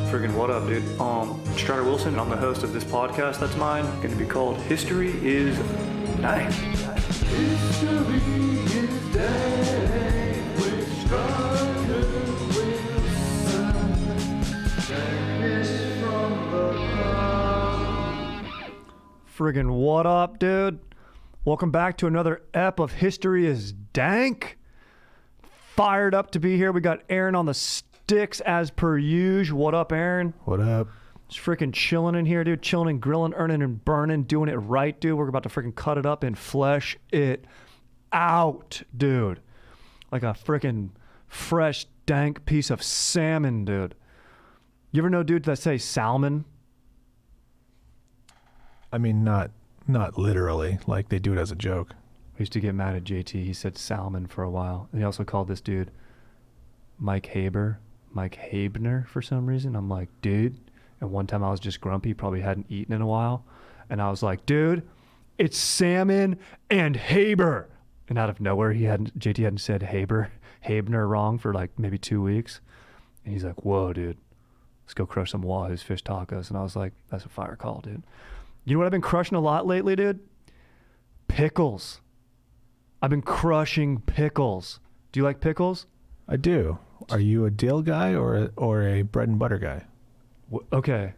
Friggin' what up, dude? Strider Wilson, and I'm the host of this podcast that's mine, going to be called History is Dank. History is Dank with Strider Wilson. Dankness from the ground. Friggin' what up, dude? Welcome back to another ep of History is Dank. Fired up to be here. We got Aaron on the sticks as per usual. What up, Aaron? What up? Just freaking chilling in here, dude. Chilling and grilling, earning and burning, doing it right, dude. We're about to freaking cut it up and flesh it out, dude. Like a freaking fresh, dank piece of salmon, dude. You ever know dudes that say salmon? I mean, not literally, like they do it as a joke. I used to get mad at JT. He said salmon for a while. And he also called this dude Mike Habner for some reason. I'm like, dude. And one time I was just grumpy, probably hadn't eaten in a while. And I was like, dude, it's salmon and Haber. And out of nowhere, JT hadn't said Habner wrong for like maybe 2 weeks. And he's like, whoa, dude, let's go crush some Wahoo's fish tacos. And I was like, that's a fire call, dude. You know what I've been crushing a lot lately, dude? Pickles. I've been crushing pickles. Do you like pickles? I do. Are you a dill guy or a bread and butter guy? Okay.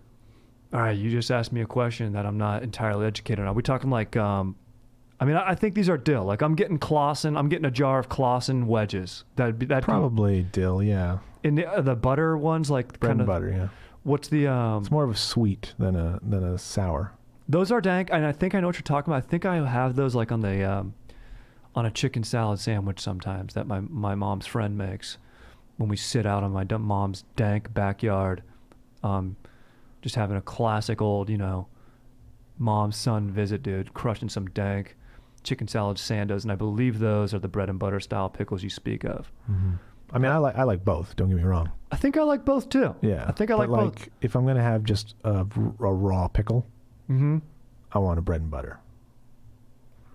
All right. You just asked me a question that I'm not entirely educated on. Are we talking like, I think these are dill. Like I'm getting a jar of Clausen wedges. That'd probably dill, yeah. In the butter ones, like bread and butter, yeah. What's the It's more of a sweet than a sour. Those are dank, and I think I know what you're talking about. I think I have those like on the on a chicken salad sandwich sometimes that my mom's friend makes when we sit out on my mom's dank backyard, just having a classic old, mom-son visit, dude, crushing some dank chicken salad sandos, and I believe those are the bread and butter style pickles you speak of. Mm-hmm. I mean, I like both. Don't get me wrong. I think I like both too. Yeah, I think I like both. If I'm gonna have just a raw pickle, mm-hmm. I want a bread and butter.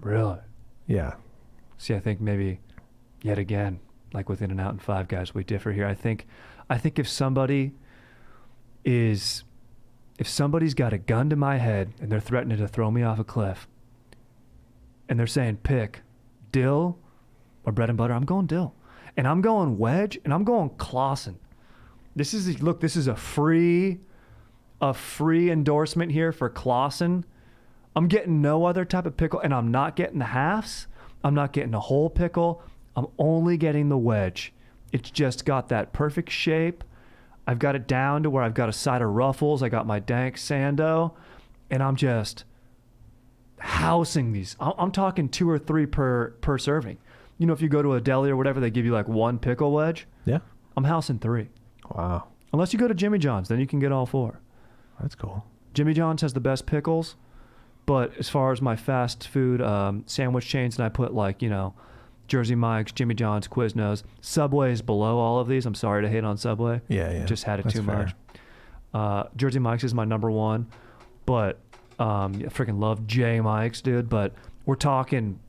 Really? Yeah. See, I think maybe yet again, like with In-N-Out and Five Guys, we differ here. I think if somebody's got a gun to my head and they're threatening to throw me off a cliff and they're saying pick dill or bread and butter, I'm going dill. And I'm going wedge and I'm going Clausen. This is a free endorsement here for Clausen. I'm getting no other type of pickle, and I'm not getting the halves. I'm not getting a whole pickle. I'm only getting the wedge. It's just got that perfect shape. I've got it down to where I've got a side of Ruffles. I got my dank sando, and I'm just housing these. I'm talking 2 or 3 per serving. If you go to a deli or whatever, they give you like 1 pickle wedge. Yeah. I'm housing 3. Wow. Unless you go to Jimmy John's, then you can get all 4. That's cool. Jimmy John's has the best pickles. But as far as my fast food sandwich chains, and I put like, Jersey Mike's, Jimmy John's, Quiznos. Subway's below all of these. I'm sorry to hate on Subway. Yeah. Just had it That's too fair. much. Jersey Mike's is my number 1. But I freaking love J Mike's, dude. But we're talking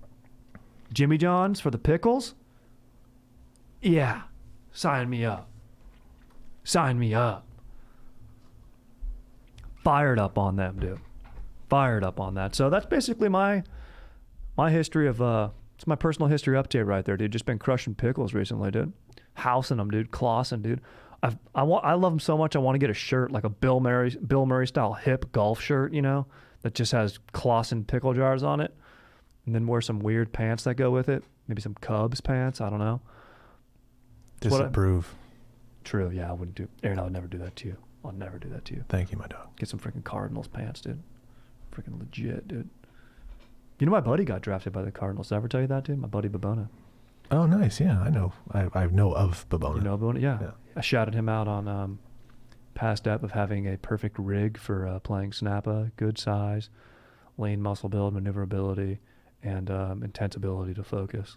Jimmy John's for the pickles. Yeah. Sign me up. Fired up on them, dude. Fired up on that. So that's basically my history of it's my personal history update right there, dude. Just been crushing pickles recently, dude. Housing them, dude. Clausen, dude. I love them so much. I want to get a shirt like a Bill Murray style hip golf shirt, that just has Clausen pickle jars on it, and then wear some weird pants that go with it. Maybe some Cubs pants. I don't know. Disapprove. True. Yeah, I wouldn't do. Aaron, I would never do that to you. I'll never do that to you. Thank you, my dog. Get some freaking Cardinals pants, dude. Freaking legit, dude. My buddy got drafted by the Cardinals. Did I ever tell you that, dude? My buddy Babona. Oh, nice. Yeah, I know. I know of Babona. You know Babona? Yeah. Yeah. I shouted him out on past ep of having a perfect rig for playing Snappa. Good size, lean muscle build, maneuverability, and intense ability to focus.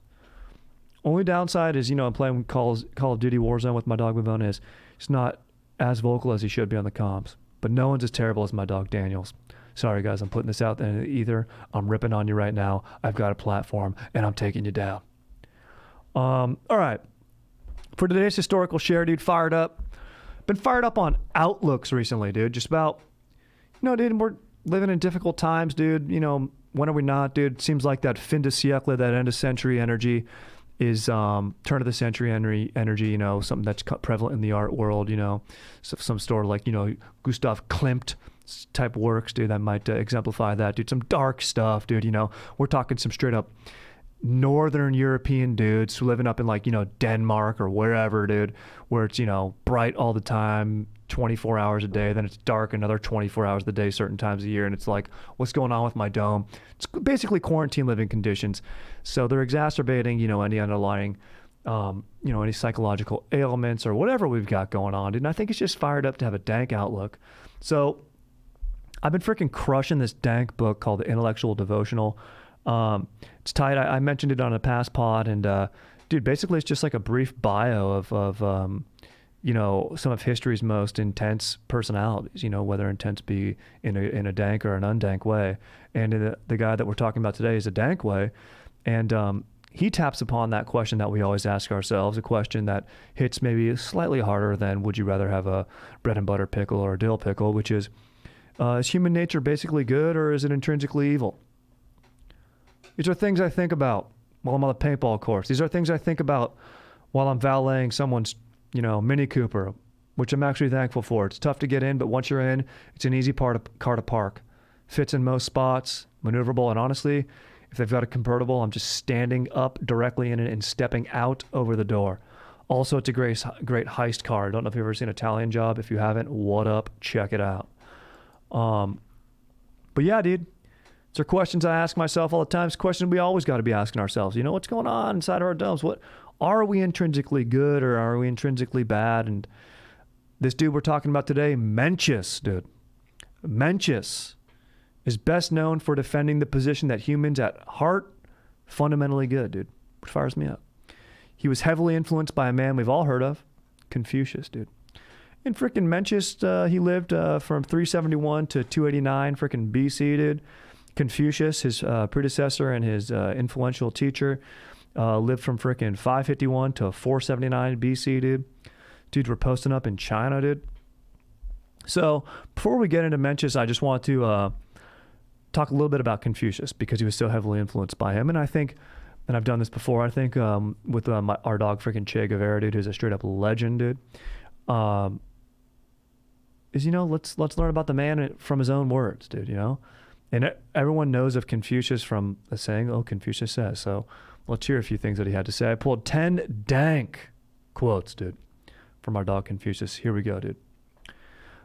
Only downside is, I'm playing Call of Duty Warzone with my dog Babona. He's not as vocal as he should be on the comms. But no one's as terrible as my dog Daniels. Sorry, guys, I'm putting this out there in the ether. I'm ripping on you right now. I've got a platform, and I'm taking you down. All right. For today's historical share, dude, fired up. been fired up on outlooks recently, dude. Just about, dude, we're living in difficult times, dude. When are we not, dude? Seems like that fin de siècle, that end of century energy is turn of the century energy, something that's prevalent in the art world, so some sort of like, Gustav Klimt type works, dude, that might exemplify that, dude. Some dark stuff, dude. We're talking some straight up Northern European dudes living up in like, Denmark or wherever, dude, where it's, bright all the time, 24 hours a day, then it's dark another 24 hours a day certain times a year, and it's like, what's going on with my dome? It's basically quarantine living conditions. So they're exacerbating, any underlying, any psychological ailments or whatever we've got going on, dude. And I think it's just fired up to have a dank outlook. So I've been freaking crushing this dank book called The Intellectual Devotional. It's tight. I mentioned it on a past pod, and dude, basically it's just like a brief bio of some of history's most intense personalities, whether intense be in a dank or an undank way. And the guy that we're talking about today is a dank way. And he taps upon that question that we always ask ourselves, a question that hits maybe slightly harder than would you rather have a bread and butter pickle or a dill pickle, which is human nature basically good or is it intrinsically evil? These are things I think about while I'm on the paintball course. These are things I think about while I'm valeting someone's Mini Cooper, which I'm actually thankful for. It's tough to get in, but once you're in, it's an easy car to park. Fits in most spots, maneuverable, and honestly, if they've got a convertible, I'm just standing up directly in it and stepping out over the door. Also, it's a great heist car. I don't know if you've ever seen Italian Job. If you haven't, what up? Check it out. But yeah, dude, these are questions I ask myself all the time. It's questions we always got to be asking ourselves. What's going on inside of our domes? What are we intrinsically good or are we intrinsically bad? And this dude we're talking about today, Mencius, dude. Mencius is best known for defending the position that humans at heart fundamentally good, dude. Which fires me up. He was heavily influenced by a man we've all heard of, Confucius, dude. And freaking Mencius, he lived from 371 to 289 freaking BC, dude. Confucius, his predecessor and his influential teacher, lived from freaking 551 to 479 BC, dude. Dude, we're posting up in China, dude. So before we get into Mencius, I just want to talk a little bit about Confucius because he was so heavily influenced by him. And I think, and I've done this before, I think with our dog freaking Che Guevara, dude, who's a straight up legend, dude, is, let's learn about the man from his own words, dude, And everyone knows of Confucius from the saying, oh, Confucius says. So let's hear a few things that he had to say. I pulled 10 dank quotes, dude, from our dog Confucius. Here we go, dude.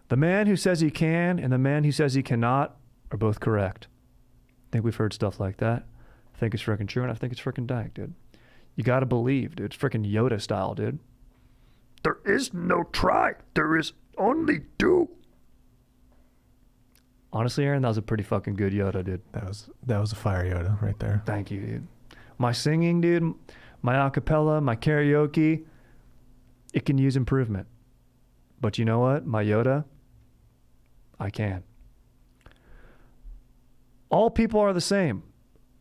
The man who says he can and the man who says he cannot are both correct. I think we've heard stuff like that. I think it's freaking true, and I think it's freaking dank, dude. You got to believe, dude. It's freaking Yoda style, dude. There is no try. There is only do. Honestly, Aaron, that was a pretty fucking good Yoda, dude. That was a fire Yoda right there. Thank you, dude. My singing, dude, my acapella, my karaoke, it can use improvement. But you know what? My Yoda, I can. All people are the same.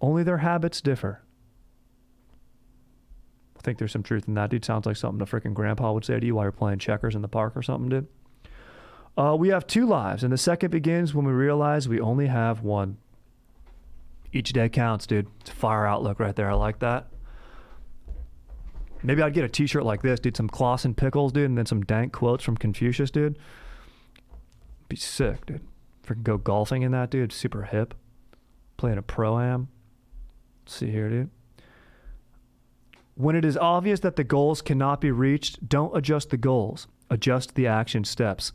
Only their habits differ. I think there's some truth in that, dude. Sounds like something a freaking grandpa would say to you while you're playing checkers in the park or something, dude. We have 2 lives, and the second begins when we realize we only have one. Each day counts, dude. It's a fire outlook right there. I like that. Maybe I'd get a t-shirt like this, dude. Some Clausen pickles, dude, and then some dank quotes from Confucius, dude. Be sick, dude. Freaking go golfing in that, dude. Super hip. Playing a pro-am. Let's see here, dude. When it is obvious that the goals cannot be reached, don't adjust the goals. Adjust the action steps.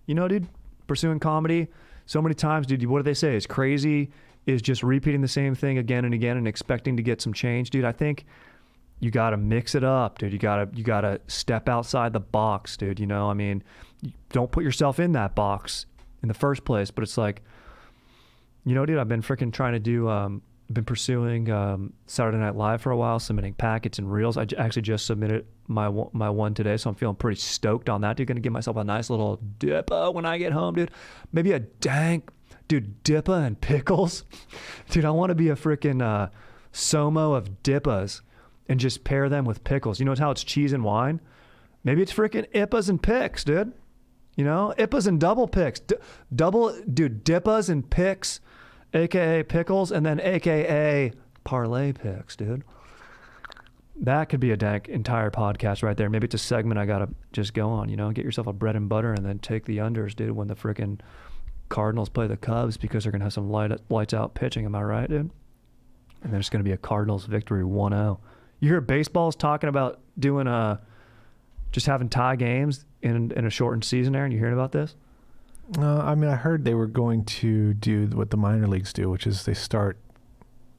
Dude, pursuing comedy so many times, dude, what do they say? It's crazy is just repeating the same thing again and again and expecting to get some change, dude. I think you got to mix it up, dude. You got to step outside the box, dude. You don't put yourself in that box in the first place, but it's like, dude, I've been freaking trying to do, been pursuing Saturday Night Live for a while, submitting packets and reels. I actually just submitted my one today, so I'm feeling pretty stoked on that, dude. Gonna give myself a nice little dippa when I get home, dude. Maybe a dank, dude, dippa and pickles. Dude, I want to be a freaking Somo of dippas and just pair them with pickles. You know how it's cheese and wine? Maybe it's freaking IPAs and picks, dude. You know, IPAs and double picks. Dippas and picks, a.k.a. pickles, and then a.k.a. parlay picks, dude. That could be a dank entire podcast right there. Maybe it's a segment I got to just go on, you know, get yourself a bread and butter and then take the unders, dude, when the freaking Cardinals play the Cubs because they're going to have some lights out pitching. Am I right, dude? And there's going to be a Cardinals victory 1-0. You hear baseball's talking about doing just having tie games in a shortened season, Aaron. You hearing about this? I mean, I heard they were going to do what the minor leagues do, which is they start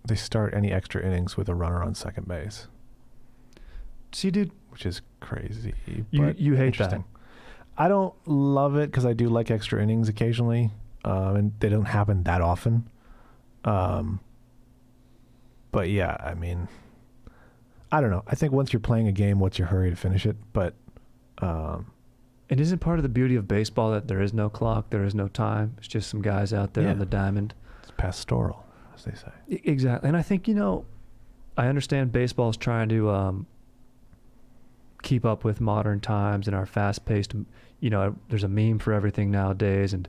any extra innings with a runner on second base. See, dude, which is crazy. You hate that. I don't love it because I do like extra innings occasionally, and they don't happen that often. But yeah, I mean, I don't know. I think once you're playing a game, what's your hurry to finish it? But it isn't part of the beauty of baseball that there is no clock, there is no time. It's just some guys out there on the diamond. It's pastoral, as they say. Exactly. And I think, you know, I understand baseball is trying to keep up with modern times and our fast-paced, you know, there's a meme for everything nowadays, and,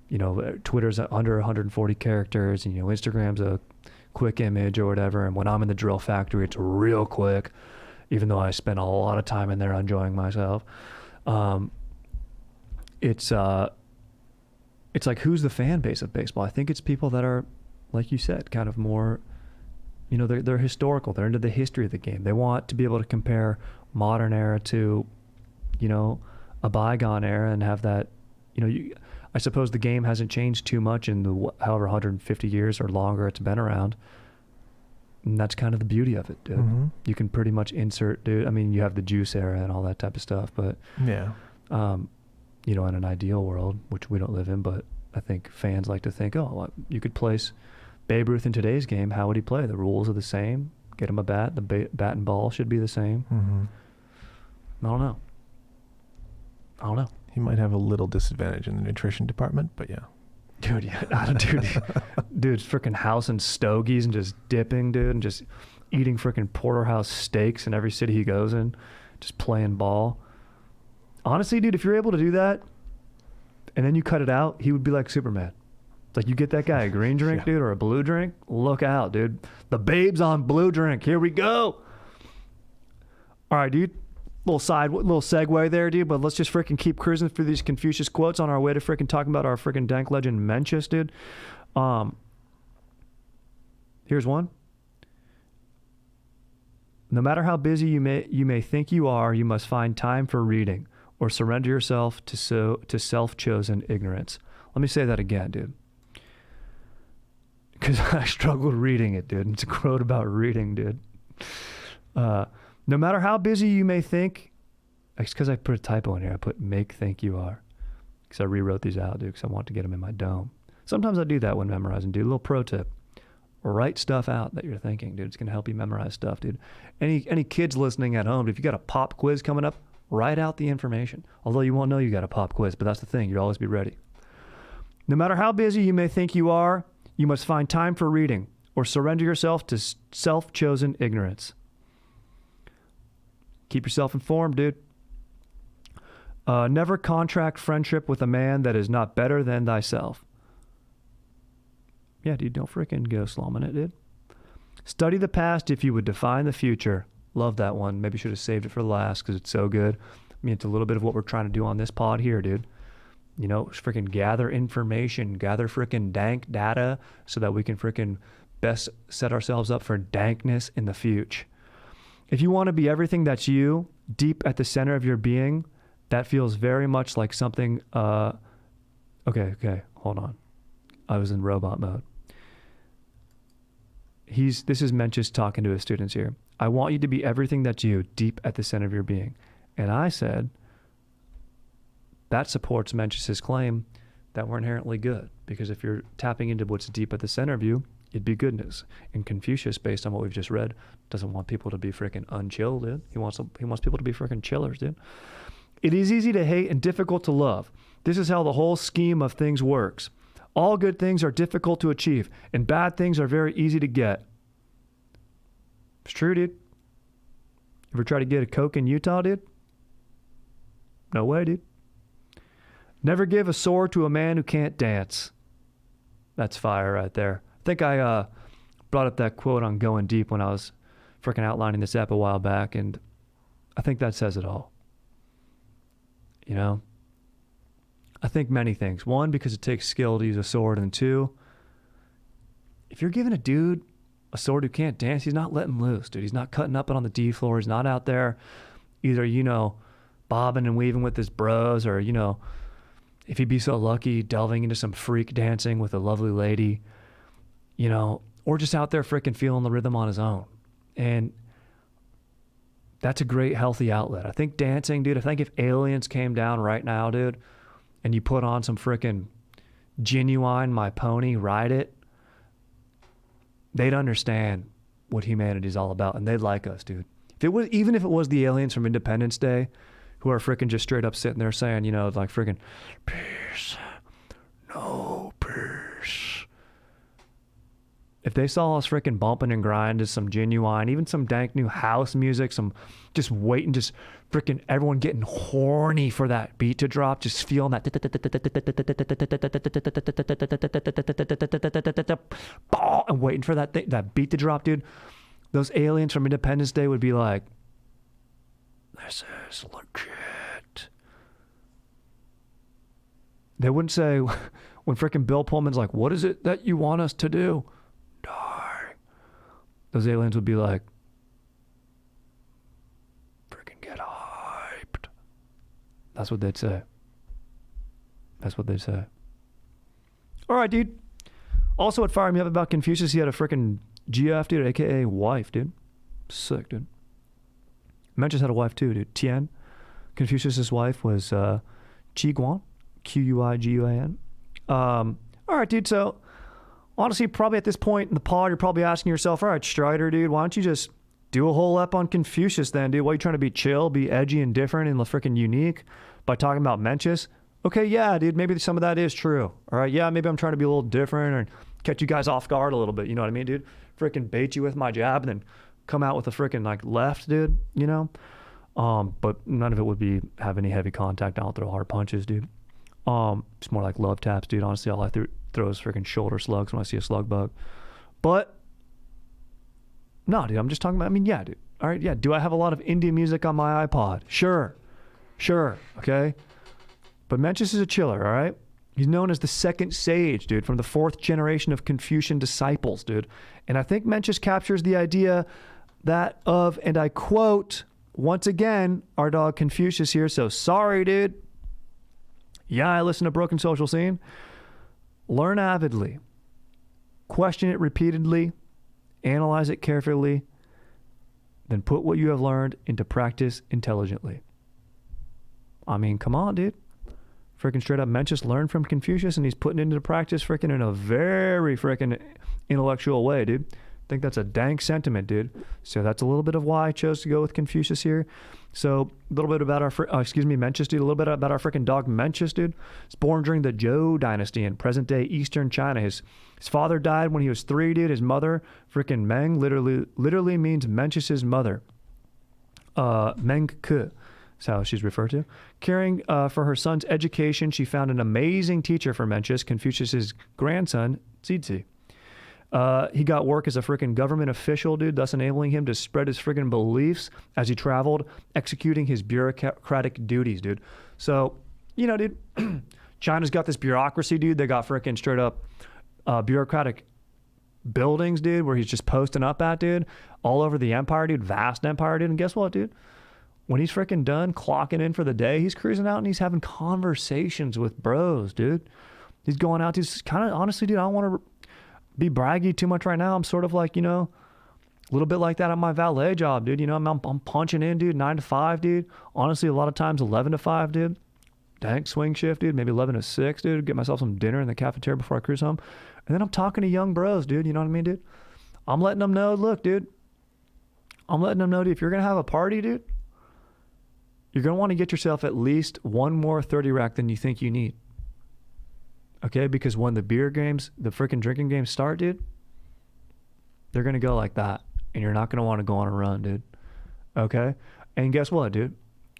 you know, Twitter's under 140 characters, and, you know, Instagram's a quick image or whatever, and when I'm in the drill factory, it's real quick, even though I spend a lot of time in there enjoying myself. It's like, who's the fan base of baseball? I think it's people that are, like you said, kind of more, you know, they're historical. They're into the history of the game. They want to be able to compare modern era to, you know, a bygone era and have that, you know, I suppose the game hasn't changed too much in the however 150 years or longer it's been around. And that's kind of the beauty of it, dude. Mm-hmm. You can pretty much insert, dude. I mean, you have the juice era and all that type of stuff, but yeah, you know, in an ideal world, which we don't live in, but I think fans like to think, oh, well, you could place Babe Ruth in today's game. How would he play? The rules are the same. Get him a bat. The bat and ball should be the same. Mm-hmm. I don't know. He might have a little disadvantage in the nutrition department, but yeah. Dude, dude's freaking housing stogies and just dipping, dude, and just eating freaking porterhouse steaks in every city he goes in, just playing ball. Honestly, dude, if you're able to do that and then you cut it out, he would be like Superman. It's like, you get that guy a green drink, dude, or a blue drink, look out, dude. The Babe's on blue drink. Here we go. All right, dude. Little segue there, dude, but let's just freaking keep cruising through these Confucius quotes on our way to freaking talking about our freaking dank legend Mencius, dude. Here's one. No matter how busy you may think you are, you must find time for reading or surrender yourself to self-chosen ignorance. Let me say that again, dude. Because I struggled reading it, dude. It's a quote about reading, dude. No matter how busy you may think, it's because I put a typo in here. I put make think you are. Because I rewrote these out, dude, because I want to get them in my dome. Sometimes I do that when memorizing, dude. A little pro tip. Write stuff out that you're thinking, dude. It's going to help you memorize stuff, dude. Any kids listening at home, if you got a pop quiz coming up, write out the information. Although you won't know you got a pop quiz, but that's the thing. You'll always be ready. No matter how busy you may think you are, you must find time for reading or surrender yourself to self-chosen ignorance. Keep yourself informed, dude. Never contract friendship with a man that is not better than thyself. Yeah, dude, don't freaking go slumming it, dude. Study the past if you would define the future. Love that one. Maybe should have saved it for last because it's so good. I mean, it's a little bit of what we're trying to do on this pod here, dude. You know, freaking gather information, gather freaking dank data so that we can freaking best set ourselves up for dankness in the future. If you want to be everything that's you, deep at the center of your being, that feels very much like something, okay, hold on. I was in robot mode. This is Mencius talking to his students here. I want you to be everything that's you, deep at the center of your being. And I said, that supports Mencius's claim that we're inherently good. Because if you're tapping into what's deep at the center of you, it'd be goodness. And Confucius, based on what we've just read, doesn't want people to be freaking unchill, dude. He wants people to be freaking chillers, dude. It is easy to hate and difficult to love. This is how the whole scheme of things works. All good things are difficult to achieve, and bad things are very easy to get. It's true, dude. Ever try to get a Coke in Utah, dude? No way, dude. Never give a sword to a man who can't dance. That's fire right there. I think I brought up that quote on Going Deep when I was freaking outlining this app a while back, and I think that says it all. You know? I think many things. One, because it takes skill to use a sword, and two, if you're giving a dude a sword who can't dance, he's not letting loose, dude. He's not cutting up on the D floor. He's not out there either, you know, bobbing and weaving with his bros, or, you know, if he'd be so lucky, delving into some freak dancing with a lovely lady, you know, or just out there freaking feeling the rhythm on his own. And that's a great, healthy outlet. I think dancing, dude, I think if aliens came down right now, dude, and you put on some freaking Genuine My Pony, Ride It, they'd understand what humanity's all about, and they'd like us, dude. Even if it was the aliens from Independence Day who are freaking just straight up sitting there saying, you know, like freaking, peace, no peace. If they saw us freaking bumping and grinding to some Genuine, even some dank new house music, some just waiting, just freaking everyone getting horny for that beat to drop, just feeling that and waiting for that beat to drop, dude. Those aliens from Independence Day would be like, this is legit. They wouldn't say, when freaking Bill Pullman's like, what is it that you want us to do? Die. Those aliens would be like, freaking get hyped. That's what they'd say. That's what they'd say. All right, dude. Also, what fired me up about Confucius, he had a freaking GF, dude, aka wife, dude. Sick, dude. Mencius had a wife too, dude. Tian. Confucius's wife was Qi Guan. Q-U-I-G-U-A-N. All right, dude. So, honestly, probably at this point in the pod, you're probably asking yourself, all right, Strider, dude, why don't you just do a whole ep on Confucius then, dude? Why are you trying to be chill, be edgy and different and freaking unique by talking about Mencius? Okay, yeah, dude, maybe some of that is true. All right, yeah, maybe I'm trying to be a little different or catch you guys off guard a little bit. You know what I mean, dude? Freaking bait you with my jab and then come out with a freaking like left, dude, you know? But none of it would have any heavy contact. I don't throw hard punches, dude. It's more like love taps, dude. Honestly, all I throw is freaking shoulder slugs when I see a slug bug. But no, dude, I'm just talking about, I mean, yeah, dude. All right, yeah. Do I have a lot of indie music on my iPod? Sure. Okay. But Mencius is a chiller, all right? He's known as the second sage, dude, from the fourth generation of Confucian disciples, dude. And I think Mencius captures the idea that of, and I quote, once again, our dog Confucius here, so sorry, dude. Yeah, I listen to Broken Social Scene. Learn avidly. Question it repeatedly. Analyze it carefully. Then put what you have learned into practice intelligently. I mean, come on, dude. Freaking straight up, Mencius learned from Confucius and he's putting it into practice freaking in a very freaking intellectual way, dude. I think that's a dank sentiment, dude. So that's a little bit of why I chose to go with Confucius here. So a little bit about Mencius, dude. A little bit about our freaking dog Mencius, dude. He's born during the Zhou dynasty in present-day Eastern China. His father died when he was 3, dude. His mother, freaking Meng, literally means Mencius's mother. Meng Ke. That's how she's referred to. Caring for her son's education, she found an amazing teacher for Mencius, Confucius's grandson, Zizi. He got work as a freaking government official, dude, thus enabling him to spread his freaking beliefs as he traveled, executing his bureaucratic duties, dude. So, you know, dude, China's got this bureaucracy, dude. They got freaking straight up bureaucratic buildings, dude, where he's just posting up at, dude, all over the empire, dude, vast empire, dude. And guess what, dude? When he's freaking done clocking in for the day, he's cruising out and he's having conversations with bros, dude. He's going out, he's kind of, honestly, dude, I don't want to be braggy too much right now. I'm sort of like, you know, a little bit like that at my valet job, dude. You know, I'm punching in, dude, 9 to 5, dude. Honestly, a lot of times 11 to 5, dude. Dank swing shift, dude. Maybe 11 to 6, dude. Get myself some dinner in the cafeteria before I cruise home. And then I'm talking to young bros, dude. You know what I mean, dude? I'm letting them know, look, dude. I'm letting them know, dude, if you're going to have a party, dude, you're going to want to get yourself at least one more 30 rack than you think you need. Okay, because when the beer games, the freaking drinking games start, dude, they're going to go like that. And you're not going to want to go on a run, dude. Okay? And guess what, dude?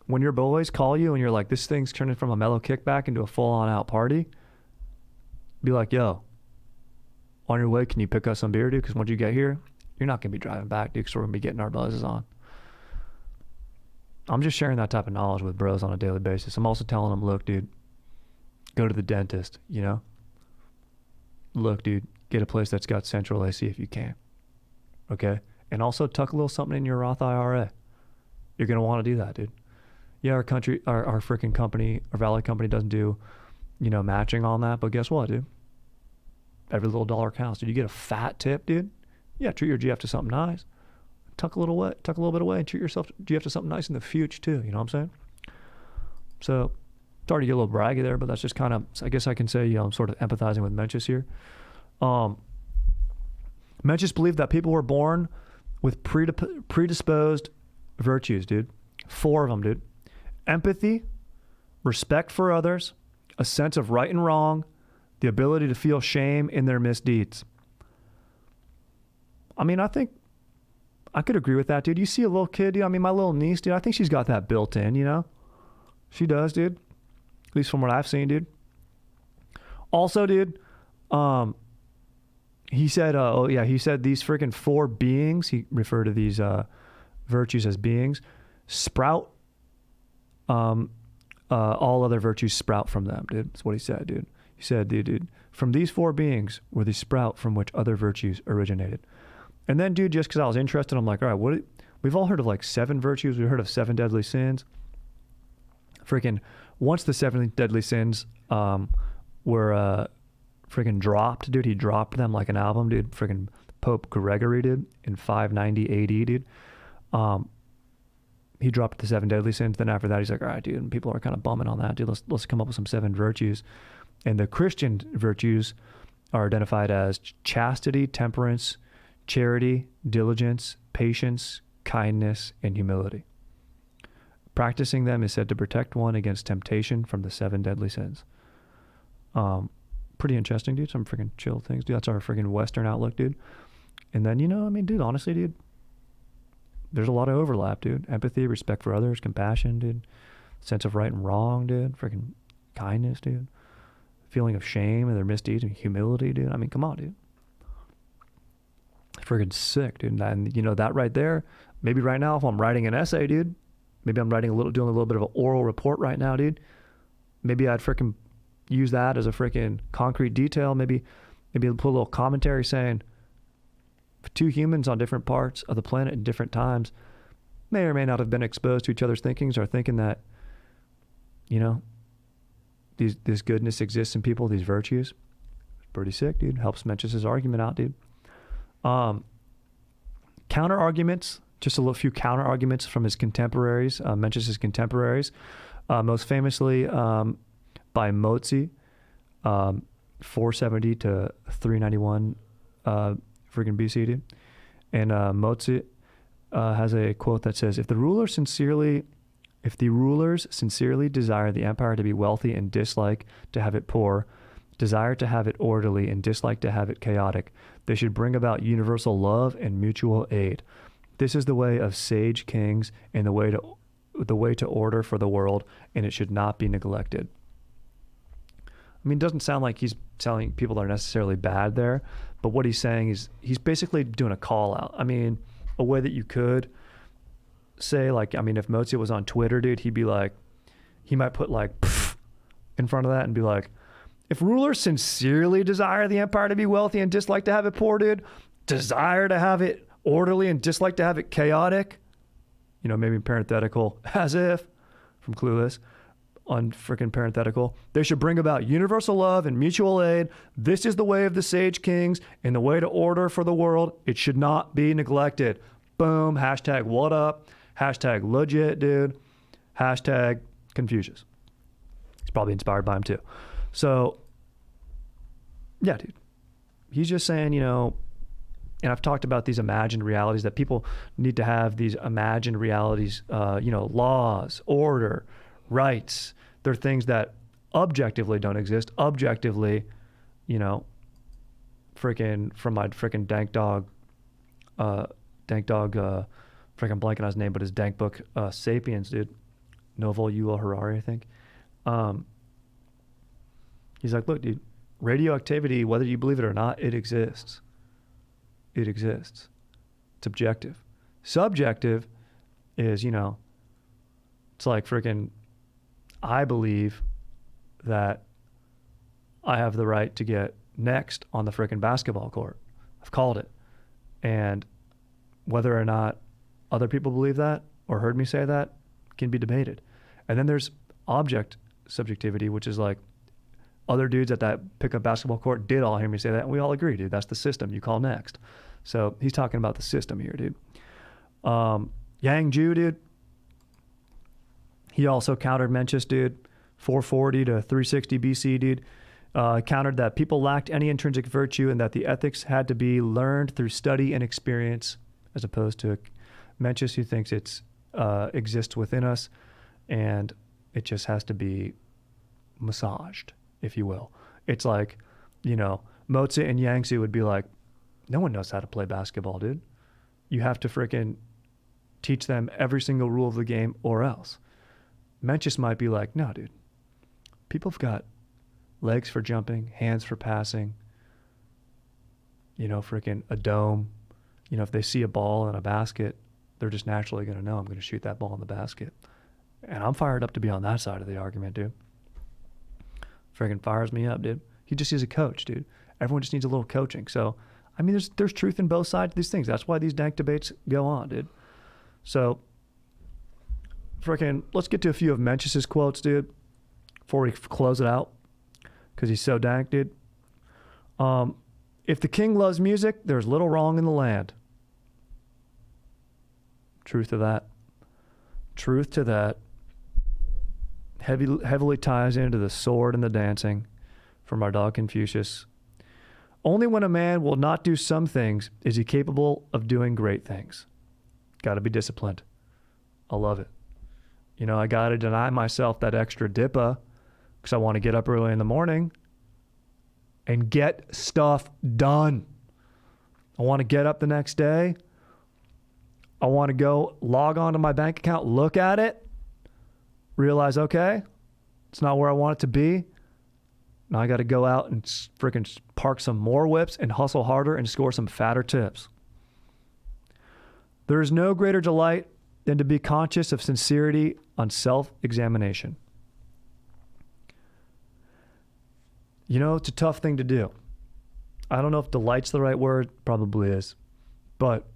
when your boys call you and you're like, this thing's turning from a mellow kickback into a full-on out party, be like, yo, on your way, can you pick us some beer, dude? Because once you get here, you're not going to be driving back, dude, because we're going to be getting our buzzes on. I'm just sharing that type of knowledge with bros on a daily basis. I'm also telling them, look, dude, go to the dentist, you know? Look, dude, get a place that's got central AC if you can. Okay? And also tuck a little something in your Roth IRA. You're going to want to do that, dude. Yeah, our freaking company, our Valley company doesn't do, you know, matching on that. But guess what, dude? Every little dollar counts. Did you get a fat tip, dude? Yeah, treat your GF to something nice. Tuck a little bit away, and treat yourself GF to something nice in the future too. You know what I'm saying? So, sorry to get a little braggy there, but that's just kind of, I guess I can say, you know, I'm sort of empathizing with Mencius here. Mencius believed that people were born with predisposed virtues, dude. 4 of them, dude. Empathy, respect for others, a sense of right and wrong, the ability to feel shame in their misdeeds. I mean, I think I could agree with that, dude. You see a little kid, dude. I mean, my little niece, dude, I think she's got that built in, you know? She does, dude. At least from what I've seen, dude. Also, dude, he said, he said these freaking 4 beings, he referred to these virtues as beings, sprout, all other virtues sprout from them, dude. That's what he said, dude. He said, dude, from these 4 beings were the sprout from which other virtues originated. And then, dude, just because I was interested, I'm like, all right, we've all heard of like 7 virtues. We've heard of 7 deadly sins. Freaking, once the 7 deadly sins were freaking dropped, dude, he dropped them like an album, dude. Freaking Pope Gregory did in 590 AD, dude. He dropped the 7 deadly sins. Then after that, he's like, all right, dude, and people are kind of bumming on that, dude. Let's come up with some 7 virtues. And the Christian virtues are identified as chastity, temperance, charity, diligence, patience, kindness, and humility. Practicing them is said to protect one against temptation from the 7 deadly sins. Pretty interesting, dude. Some freaking chill things, dude. That's our freaking Western outlook, dude. And then, you know, I mean, dude, honestly, dude, there's a lot of overlap, dude. Empathy, respect for others, compassion, dude. Sense of right and wrong, dude. Freaking kindness, dude. Feeling of shame and their misdeeds and humility, dude. I mean, come on, dude. Freaking sick, dude. And you know, that right there, maybe right now if I'm writing an essay, dude, maybe I'm doing a little bit of an oral report right now, dude. Maybe I'd freaking use that as a freaking concrete detail. Maybe put a little commentary saying 2 humans on different parts of the planet at different times may or may not have been exposed to each other's thinkings or thinking that, you know, this goodness exists in people, these virtues. Pretty sick, dude. Helps Mencius' argument out, dude. Counter-arguments, just a few counter-arguments from his contemporaries, Mencius' contemporaries, most famously by Motzi, 470 to 391 freaking BC, dude. And Motzi has a quote that says, if the rulers sincerely desire the empire to be wealthy and dislike to have it poor, desire to have it orderly and dislike to have it chaotic, they should bring about universal love and mutual aid. This is the way of sage kings and the way to order for the world, and it should not be neglected. I mean, it doesn't sound like he's telling people that are necessarily bad there, but what he's saying is he's basically doing a call out. I mean, a way that you could say, like, I mean, if Mozart was on Twitter, dude, he might put like pff in front of that and be like, if rulers sincerely desire the empire to be wealthy and dislike to have it poor, dude, desire to have it orderly and dislike to have it chaotic, you know, maybe parenthetical, as if, from Clueless, on freaking parenthetical, they should bring about universal love and mutual aid. This is the way of the sage kings and the way to order for the world. It should not be neglected. Boom. Hashtag what up. Hashtag legit, dude. Hashtag Confucius. He's probably inspired by him too. So, yeah, dude. He's just saying, you know, and I've talked about these imagined realities, that people need to have these imagined realities, you know, laws, order, rights. They're things that objectively don't exist. Objectively, you know, freaking from my freaking dank dog, freaking blanking on his name, but his dank book, Sapiens, dude. Novel Yuval Harari, I think. He's like, look, dude, radioactivity, whether you believe it or not, it exists. It exists. It's objective. Subjective is, it's like freaking, I believe that I have the right to get next on the freaking basketball court. I've called it. And whether or not other people believe that or heard me say that can be debated. And then there's object subjectivity, which is like other dudes at that pickup basketball court did all hear me say that, and we all agree, dude. That's the system. You call next. So he's talking about the system here, dude. Yang Ju, dude. He also countered Mencius, dude. 440 to 360 BC, dude. Countered that people lacked any intrinsic virtue and that the ethics had to be learned through study and experience, as opposed to Mencius, who thinks it's exists within us and it just has to be massaged, if you will. It's like, Mozi and Yangtze would be like, no one knows how to play basketball, dude. You have to freaking teach them every single rule of the game or else. Mencius might be like, no, dude. People have got legs for jumping, hands for passing, freaking a dome. If they see a ball in a basket, they're just naturally going to know I'm going to shoot that ball in the basket. And I'm fired up to be on that side of the argument, dude. Freaking fires me up, dude. He just is a coach, dude. Everyone just needs a little coaching. So, I mean, there's truth in both sides of these things. That's why these dank debates go on, dude. So, freaking, let's get to a few of Mencius's quotes, dude, before we close it out, because he's so dank, dude. If the king loves music, there's little wrong in the land. Truth to that. Truth to that. Heavily ties into the sword and the dancing from our dog Confucius. Only when a man will not do some things is he capable of doing great things. Got to be disciplined. I love it. I got to deny myself that extra dippa because I want to get up early in the morning and get stuff done. I want to get up the next day. I want to go log on to my bank account, look at it, realize, okay, it's not where I want it to be. Now I got to go out and freaking park some more whips and hustle harder and score some fatter tips. There is no greater delight than to be conscious of sincerity on self-examination. It's a tough thing to do. I don't know if delight's the right word, probably is. But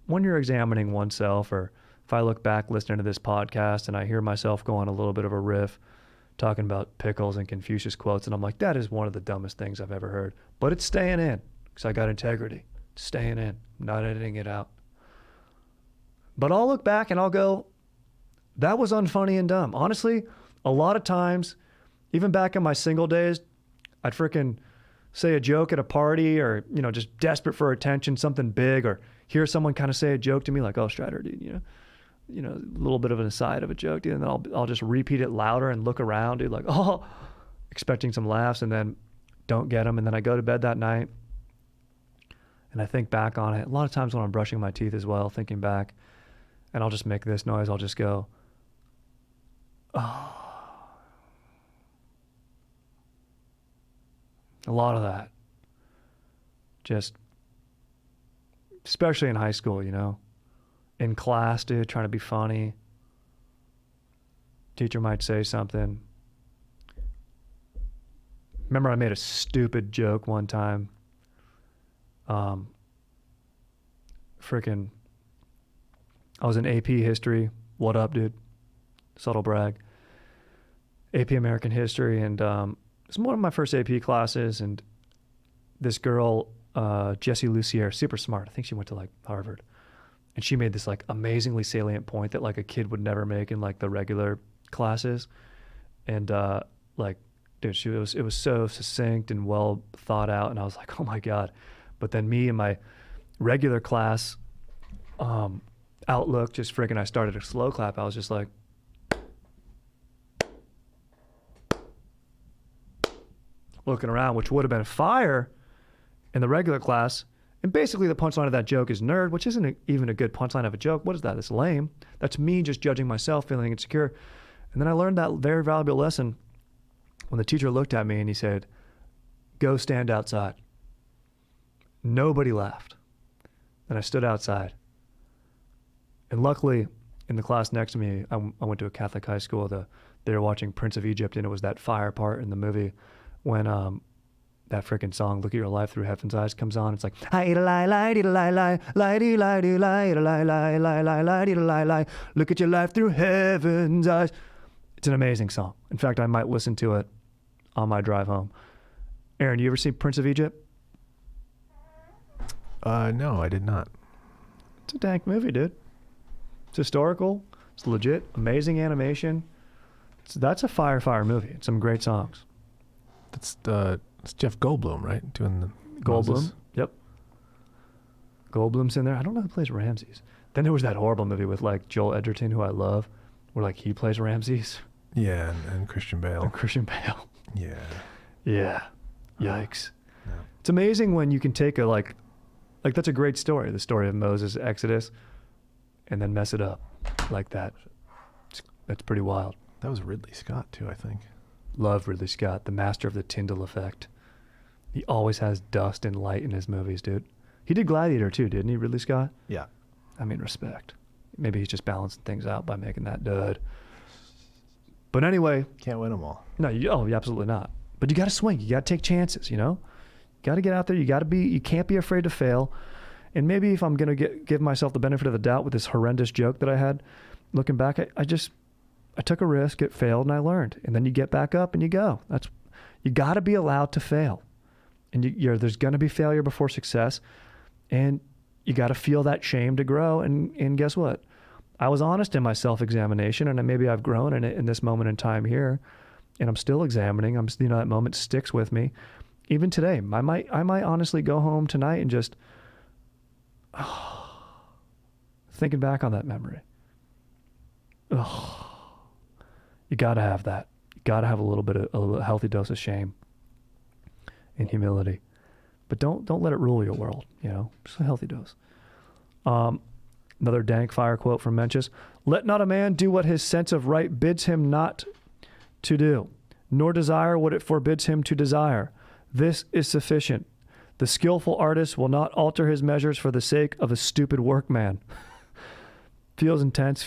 when you're examining oneself, or if I look back listening to this podcast and I hear myself go on a little bit of a riff talking about Pickles and Confucius quotes, and I'm like, that is one of the dumbest things I've ever heard. But it's staying in because I got integrity. It's staying in. I'm not editing it out. But I'll look back and I'll go, that was unfunny and dumb. Honestly, a lot of times, even back in my single days, I'd freaking say a joke at a party or, just desperate for attention, something big, or hear someone kind of say a joke to me like, oh, Strider, dude, a little bit of an aside of a joke, dude, and then I'll just repeat it louder and look around, dude, like, oh, expecting some laughs, and then don't get them. And then I go to bed that night and I think back on it. A lot of times when I'm brushing my teeth as well, thinking back, and I'll just make this noise. I'll just go, oh. A lot of that. Just, especially in high school, in class, dude, trying to be funny. Teacher might say something. Remember I made a stupid joke one time. I was in AP history. What up, dude? Subtle brag. AP American history, and it's one of my first AP classes, and this girl, Jessie Lucier, super smart. I think she went to Harvard. And she made this amazingly salient point that a kid would never make in the regular classes. And dude, it was so succinct and well thought out. And I was like, oh my God. But then me and my regular class outlook, just freaking, I started a slow clap. I was just like, looking around, which would have been fire in the regular class. And basically the punchline of that joke is nerd, which isn't even a good punchline of a joke. What is that? It's lame. That's me just judging myself, feeling insecure. And then I learned that very valuable lesson when the teacher looked at me and he said, go stand outside. Nobody laughed. And I stood outside. And luckily, in the class next to me, I went to a Catholic high school. They were watching Prince of Egypt, and it was that fire part in the movie when that freaking song, Look at Your Life Through Heaven's Eyes, comes on. It's like, look at your life through heaven's eyes. It's an amazing song. In fact, I might listen to it on my drive home. Aaron, you ever seen Prince of Egypt? No, I did not. It's a dank movie, dude. It's historical. It's legit. Amazing animation. That's a fire movie. It's some great songs. It's Jeff Goldblum, right? Doing the Goldblum. Moses. Yep. Goldblum's in there. I don't know who plays Ramses. Then there was that horrible movie with like Joel Edgerton, who I love, where like he plays Ramses. Yeah, and Christian Bale. And Christian Bale. Yeah. Yeah. Yikes. No. It's amazing when you can take a like that's a great story, the story of Moses' Exodus, and then mess it up like that. That's pretty wild. That was Ridley Scott too, I think. Love Ridley Scott, the master of the Tyndall effect. He always has dust and light in his movies, dude. He did Gladiator too, didn't he, Ridley Scott? Yeah. I mean, respect. Maybe he's just balancing things out by making that dud. But anyway. Can't win them all. No, absolutely not. But you got to swing. You got to take chances, you know? Got to get out there. You can't be afraid to fail. And maybe if I'm going to give myself the benefit of the doubt with this horrendous joke that I had, looking back, I took a risk, it failed, and I learned. And then you get back up and you go. You got to be allowed to fail. And there's going to be failure before success. And you got to feel that shame to grow. And guess what? I was honest in my self-examination, and maybe I've grown in this moment in time here. And I'm still examining. That moment sticks with me. Even today, I might honestly go home tonight and just thinking back on that memory. You got to have that. You got to have a little bit of a healthy dose of shame and humility, but don't let it rule your world. You know, just a healthy dose. Another dank fire quote from Mencius: "Let not a man do what his sense of right bids him not to do, nor desire what it forbids him to desire. This is sufficient. The skillful artist will not alter his measures for the sake of a stupid workman." Feels intense,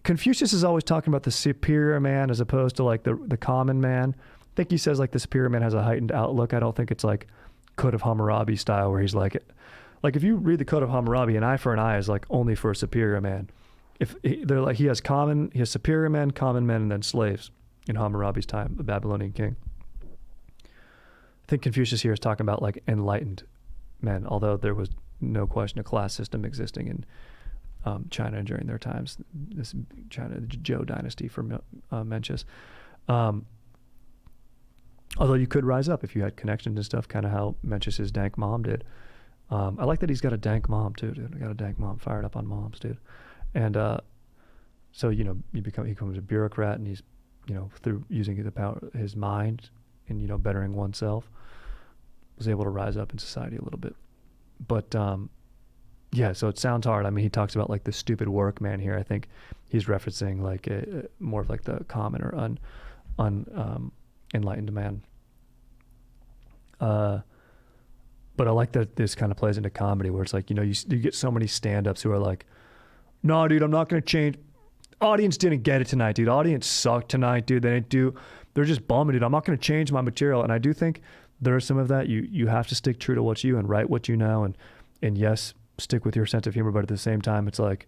Confucius is always talking about the superior man as opposed to like the common man. I think he says like the superior man has a heightened outlook. I don't think it's like Code of Hammurabi style where he's like if you read the Code of Hammurabi, an eye for an eye is like only for a superior man. They're like he has superior men, common men, and then slaves in Hammurabi's time, the Babylonian king. I think Confucius here is talking about like enlightened men, although there was no question a class system existing in China during their times. This China, the Zhou dynasty for Mencius. Although you could rise up if you had connections and stuff, kind of how Mencius's dank mom did. I like that he's got a dank mom too, dude. I got a dank mom, fired up on moms, dude. And so he becomes a bureaucrat, and he's through using the power, his mind, and bettering oneself, was able to rise up in society a little bit. But yeah, so it sounds hard. I mean, he talks about like the stupid workman here. I think he's referencing like more of like the common or enlightened man. But I like that this kind of plays into comedy where it's like, you get so many stand-ups who are like, no, dude, I'm not going to change. Audience didn't get it tonight, dude. Audience sucked tonight, dude. They're just bumming, dude. I'm not going to change my material. And I do think there is some of that. You have to stick true to what you and write what you know. And yes, stick with your sense of humor. But at the same time, it's like,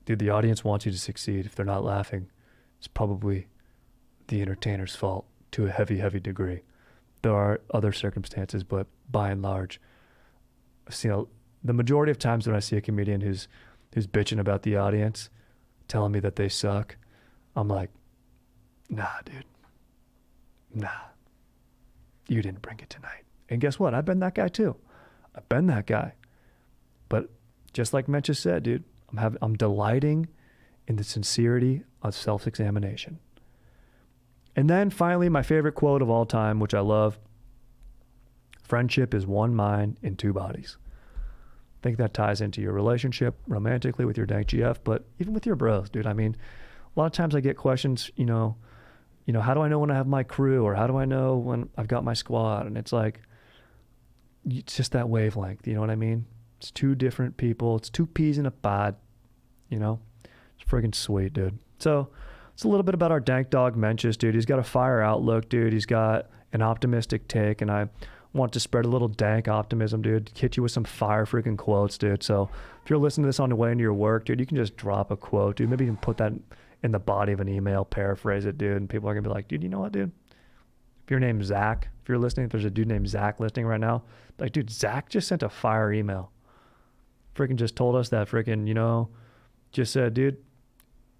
dude, the audience wants you to succeed. If they're not laughing, it's probably the entertainer's fault to a heavy, heavy degree. There are other circumstances, but by and large, I've seen the majority of times when I see a comedian who's bitching about the audience, telling me that they suck, I'm like, nah, dude. Nah. You didn't bring it tonight. And guess what? I've been that guy too. I've been that guy. But just like Mencius said, dude, I'm delighting in the sincerity of self-examination. And then finally, my favorite quote of all time, which I love, Friendship is one mind in two bodies. I think that ties into your relationship romantically with your dank GF, but even with your bros, dude. I mean, a lot of times I get questions, how do I know when I have my crew, or how do I know when I've got my squad? And it's like, it's just that wavelength, you know what I mean? It's two different people. It's two peas in a pod, It's friggin' sweet, dude. So it's a little bit about our dank dog Mencius, dude. He's got a fire outlook, dude. He's got an optimistic take, and I want to spread a little dank optimism, dude. Hit you with some fire freaking quotes, dude. So if you're listening to this on the way into your work, dude, you can just drop a quote, dude. Maybe you can put that in the body of an email, paraphrase it, dude, and people are gonna be like, dude, you know what, dude? If your name's Zach, if you're listening, if there's a dude named Zach listening right now, like, dude, Zach just sent a fire email. Freaking just told us that freaking, just said, dude,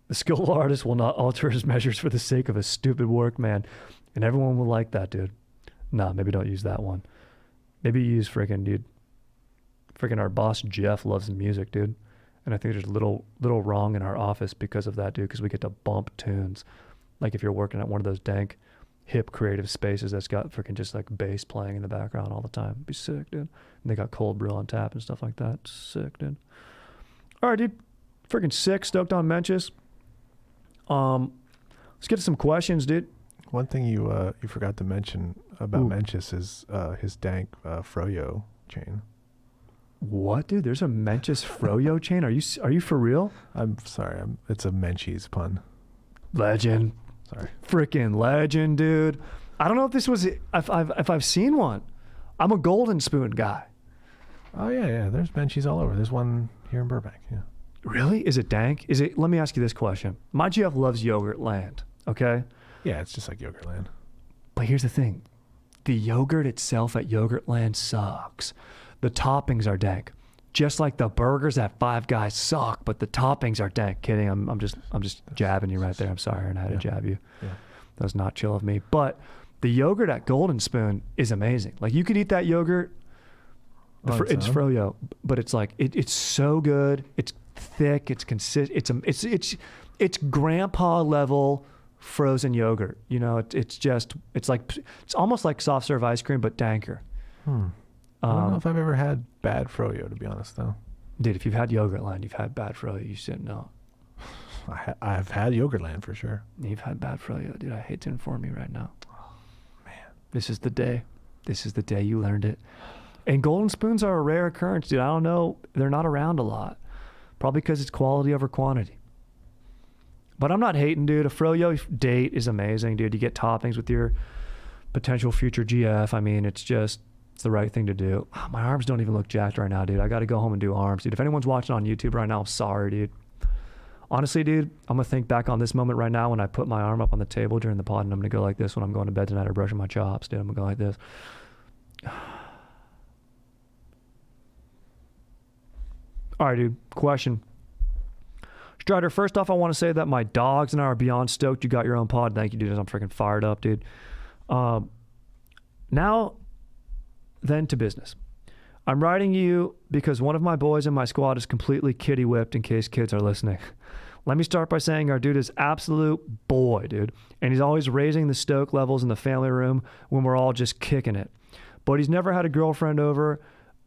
the skilled artist will not alter his measures for the sake of a stupid work, man. And everyone will like that, dude. Nah, maybe don't use that one. Maybe use freaking our boss Jeff loves the music, dude. And I think there's little wrong in our office because of that, dude, because we get to bump tunes. Like if you're working at one of those dank, hip creative spaces that's got freaking just like bass playing in the background all the time. It'd be sick, dude. And they got cold brew on tap and stuff like that. Sick, dude. All right, dude. Freaking sick. Stoked on Mencius. Let's get to some questions, dude. One thing you forgot to mention about Mencius is his dank froyo chain. What, dude? There's a Mencius froyo chain? Are you for real? I'm sorry. It's a Mencius pun. Legend. Sorry. Freaking legend, dude. I don't know if this was if I've seen one. I'm a golden spoon guy. Oh yeah. There's Mencius all over. There's one here in Burbank. Yeah. Really? Is it dank? Let me ask you this question. My GF loves Yogurt Land. Okay. Yeah, it's just like Yogurt Land. But here's the thing. The yogurt itself at Yogurt Land sucks. The toppings are dank. Just like the burgers at Five Guys suck, but the toppings are dank. Kidding. I'm just jabbing you right there. I'm sorry, and I had to jab you. Yeah. That was not chill of me. But the yogurt at Golden Spoon is amazing. Like you could eat that yogurt. It's froyo, but it's like it's so good. It's thick. It's consistent. It's grandpa level frozen yogurt. It's almost like soft serve ice cream, but danker. I don't know if I've ever had bad froyo, to be honest, though. Dude, if you've had Yogurt Land, you've had bad froyo. You shouldn't know. I've had Yogurt Land for sure. You've had bad froyo, dude. I hate to inform you right now. Oh, man. This is the day. This is the day you learned it. And golden spoons are a rare occurrence, dude. I don't know. They're not around a lot. Probably because it's quality over quantity. But I'm not hating, dude. A froyo date is amazing, dude. You get toppings with your potential future GF. I mean, it's the right thing to do. My arms don't even look jacked right now, dude. I got to go home and do arms, dude. If anyone's watching on YouTube right now, I'm sorry, dude. Honestly, dude, I'm going to think back on this moment right now when I put my arm up on the table during the pod, and I'm going to go like this when I'm going to bed tonight or brushing my chops, dude. I'm going to go like this. All right, dude. Question. Strider, first off, I want to say that my dogs and I are beyond stoked you got your own pod. Thank you, dude. I'm freaking fired up, dude. Now, then to business. I'm writing you because one of my boys in my squad is completely kitty whipped, in case kids are listening. Let me start by saying our dude is absolute boy, dude. And he's always raising the stoke levels in the family room when we're all just kicking it. But he's never had a girlfriend over.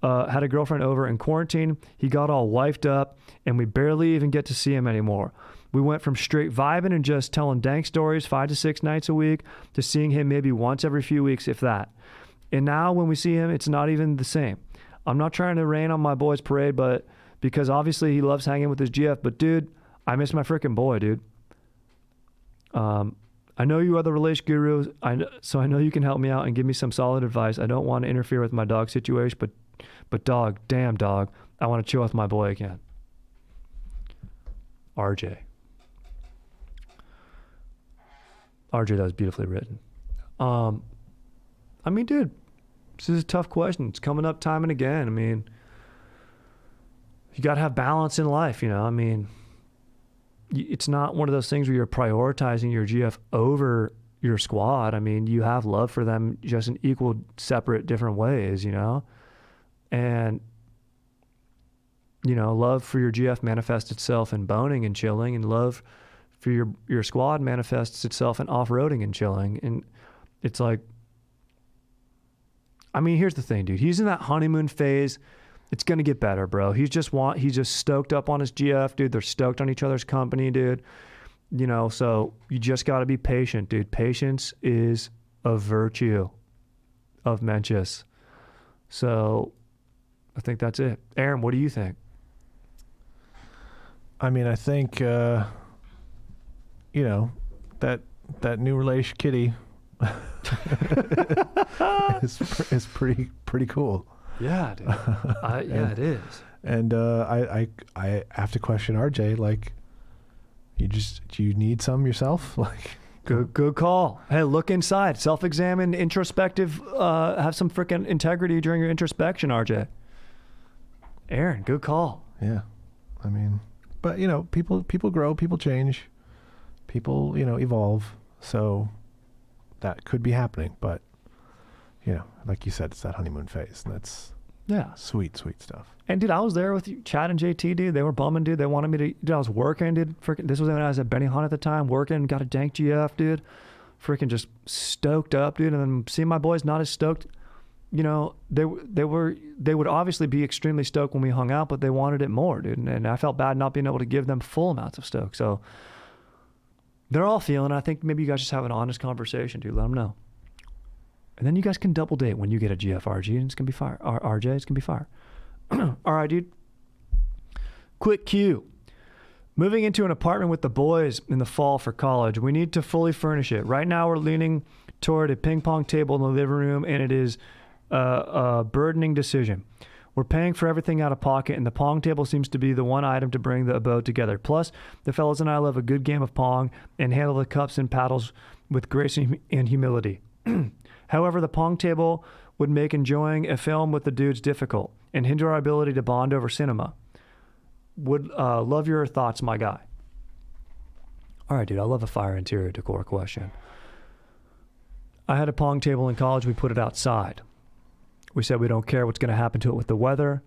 In quarantine. He got all wifed up, and we barely even get to see him anymore. We went from straight vibing and just telling dank stories 5 to 6 nights a week to seeing him maybe once every few weeks, if that. And now when we see him, it's not even the same. I'm not trying to rain on my boy's parade, but because obviously he loves hanging with his GF, but dude, I miss my freaking boy, dude. I know you are the relation guru, so I know you can help me out and give me some solid advice. I don't want to interfere with my dog situation, but dog, damn dog, I want to chill with my boy again. RJ. RJ, that was beautifully written. I mean, dude, this is a tough question. It's coming up time and again. I mean, you got to have balance in life, I mean, it's not one of those things where you're prioritizing your GF over your squad. I mean, you have love for them just in equal, separate, different ways, And, love for your GF manifests itself in boning and chilling, and love for your squad manifests itself in off-roading and chilling. And it's like, I mean, here's the thing, dude. He's in that honeymoon phase. It's going to get better, bro. He's just stoked up on his GF, dude. They're stoked on each other's company, dude. You know, so you just got to be patient, dude. Patience is a virtue of Mencius. So I think that's it. Aaron, what do you think? I mean, I think, you know, that new relation kitty is pretty cool. Yeah, dude. It is. And I have to question RJ, like, do you need some yourself? Like, good call. Hey, look inside, self-examine, introspective, have some freaking integrity during your introspection, RJ. Aaron, good call. Yeah. I mean, but you know, people grow, people change, people, you know, evolve. So that could be happening, but you know, like you said, it's that honeymoon phase, and that's sweet stuff. And dude, I was there with you, Chad and JT, dude. They were bumming, dude. They wanted me to, dude, I was working, dude. Freaking, this was when I was at Benihana at the time, working, got a dank GF, dude. Freaking just stoked up, dude. And then seeing my boys not as stoked, you know, they would obviously be extremely stoked when we hung out, but they wanted it more, dude. And I felt bad not being able to give them full amounts of stoke. So they're all feeling it. I think maybe you guys just have an honest conversation, dude. Let them know. And then you guys can double date when you get a GFRG, and it's going to be fire. RJ, it's going to be fire. All right, dude. Quick cue. Moving into an apartment with the boys in the fall for college, we need to fully furnish it. Right now, we're leaning toward a ping pong table in the living room, and it is a burdening decision. We're paying for everything out of pocket, and the pong table seems to be the one item to bring the abode together. Plus, the fellas and I love a good game of pong and handle the cups and paddles with grace and humility. However, the pong table would make enjoying a film with the dudes difficult and hinder our ability to bond over cinema. Would love your thoughts, my guy. All right, dude, I love a fire interior decor question. I had a pong table in college. We put it outside. We said we don't care what's going to happen to it with the weather.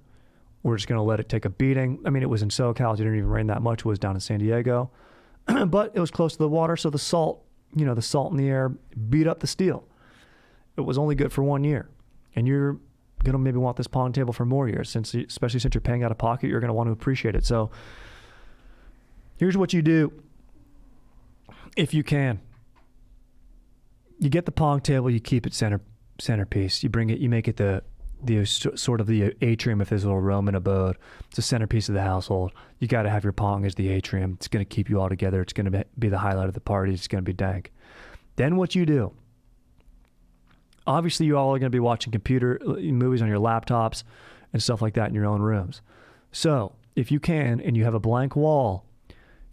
We're just going to let it take a beating. I mean, it was in SoCal. It didn't even rain that much. It was down in San Diego. But it was close to the water, so the salt in the air beat up the steel. It was only good for 1 year. And you're going to maybe want this pong table for more years, especially since you're paying out of pocket, you're going to want to appreciate it. So here's what you do if you can. You get the pong table, you keep it centerpiece. You bring it, you make it the sort of the atrium of his little Roman abode. It's a centerpiece of the household. You got to have your pong as the atrium. It's going to keep you all together. It's going to be the highlight of the party. It's going to be dank. Then what you do, obviously you all are going to be watching computer movies on your laptops and stuff like that in your own rooms. So if you can, and you have a blank wall,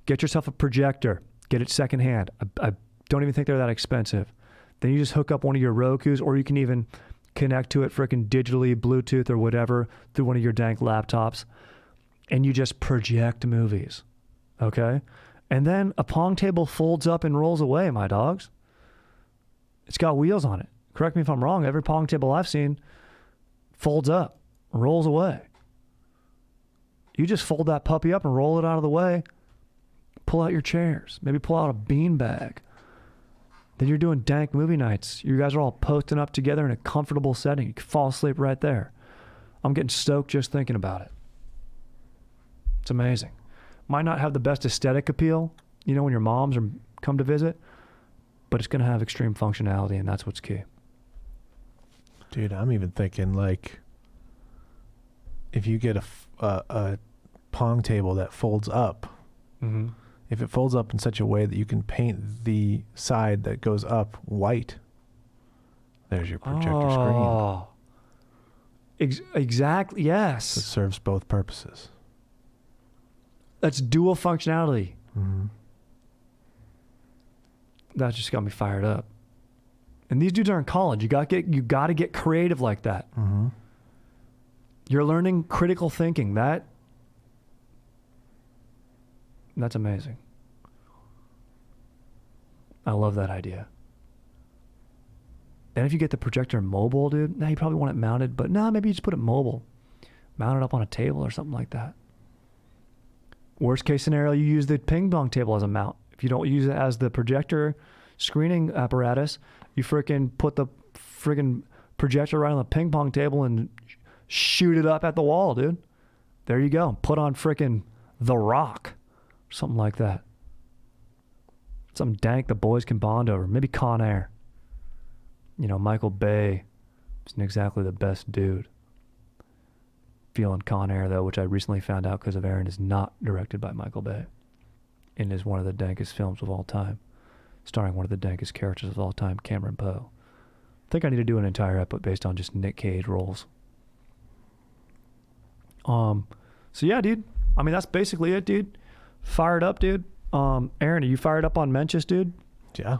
get yourself a projector, get it secondhand. I don't even think they're that expensive. Then you just hook up one of your Rokus, or you can even connect to it freaking digitally, Bluetooth or whatever, through one of your dank laptops, and you just project movies, okay? And then a pong table folds up and rolls away, my dogs. It's got wheels on it. Correct me if I'm wrong. Every pong table I've seen folds up, rolls away. You just fold that puppy up and roll it out of the way. Pull out your chairs. Maybe pull out a bean bag. Then you're doing dank movie nights. You guys are all posting up together in a comfortable setting. You can fall asleep right there. I'm getting stoked just thinking about it. It's amazing. Might not have the best aesthetic appeal, when your moms come to visit, but it's going to have extreme functionality, and that's what's key. Dude, I'm even thinking, like, if you get a pong table that folds up, mm-hmm. If it folds up in such a way that you can paint the side that goes up white, there's your projector screen. Exactly, yes. It serves both purposes. That's dual functionality. Mm-hmm. That just got me fired up. And these dudes are in college. You got to get creative like that. Mm-hmm. You're learning critical thinking. That's amazing. I love that idea. And if you get the projector mobile, dude, now you probably want it mounted, but no, maybe you just put it mobile. Mount it up on a table or something like that. Worst case scenario, you use the ping pong table as a mount. If you don't use it as the projector screening apparatus, you freaking put the freaking projector right on the ping pong table and shoot it up at the wall, dude. There you go. Put on frickin' The Rock. Something like that. Something dank the boys can bond over. Maybe Con Air. You know, Michael Bay isn't exactly the best dude. Feeling Con Air, though, which I recently found out because of Aaron, is not directed by Michael Bay and is one of the dankest films of all time, starring one of the dankest characters of all time, Cameron Poe. I think I need to do an entire episode based on just Nick Cage roles. So yeah, dude. I mean, that's basically it, dude. Fired up, dude. Aaron, are you fired up on Mencius, dude? Yeah.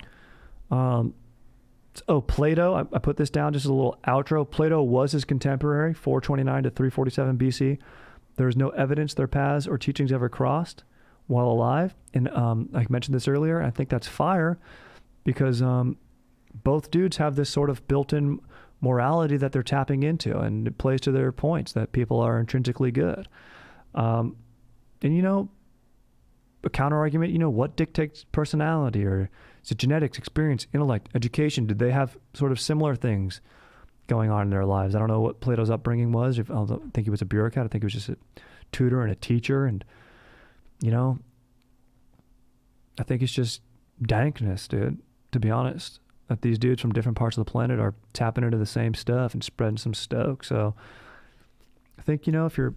Plato. I put this down just as a little outro. Plato was his contemporary, 429 to 347 BC. There's no evidence their paths or teachings ever crossed while alive. And I mentioned this earlier. I think that's fire because both dudes have this sort of built-in morality that they're tapping into, and it plays to their points that people are intrinsically good. And, you know, a counter-argument, you know, what dictates personality? Or is it genetics, experience, intellect, education? Did they have sort of similar things going on in their lives? I don't know what Plato's upbringing was. I don't think he was a bureaucrat. I think he was just a tutor and a teacher. And, you know, I think it's just dankness, dude, to be honest, that these dudes from different parts of the planet are tapping into the same stuff and spreading some stoke. So I think, you know, if you're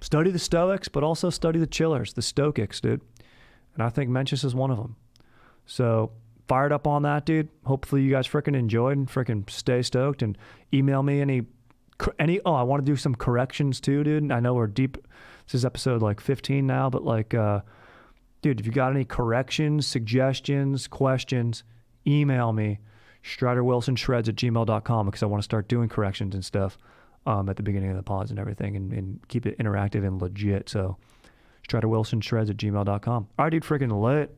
study the Stoics, but also study the chillers, the Stoics, dude. And I think Mencius is one of them. So fired up on that, dude. Hopefully you guys freaking enjoyed and freaking stay stoked, and email me any, I want to do some corrections too, dude. I know we're deep. This is episode like 15 now, but like, dude, if you got any corrections, suggestions, questions, email me, StriderWilsonShreds@gmail.com, because I want to start doing corrections and stuff at the beginning of the pods and everything, and keep it interactive and legit. So StriderWilsonShreds@gmail.com. All right, dude, freaking lit.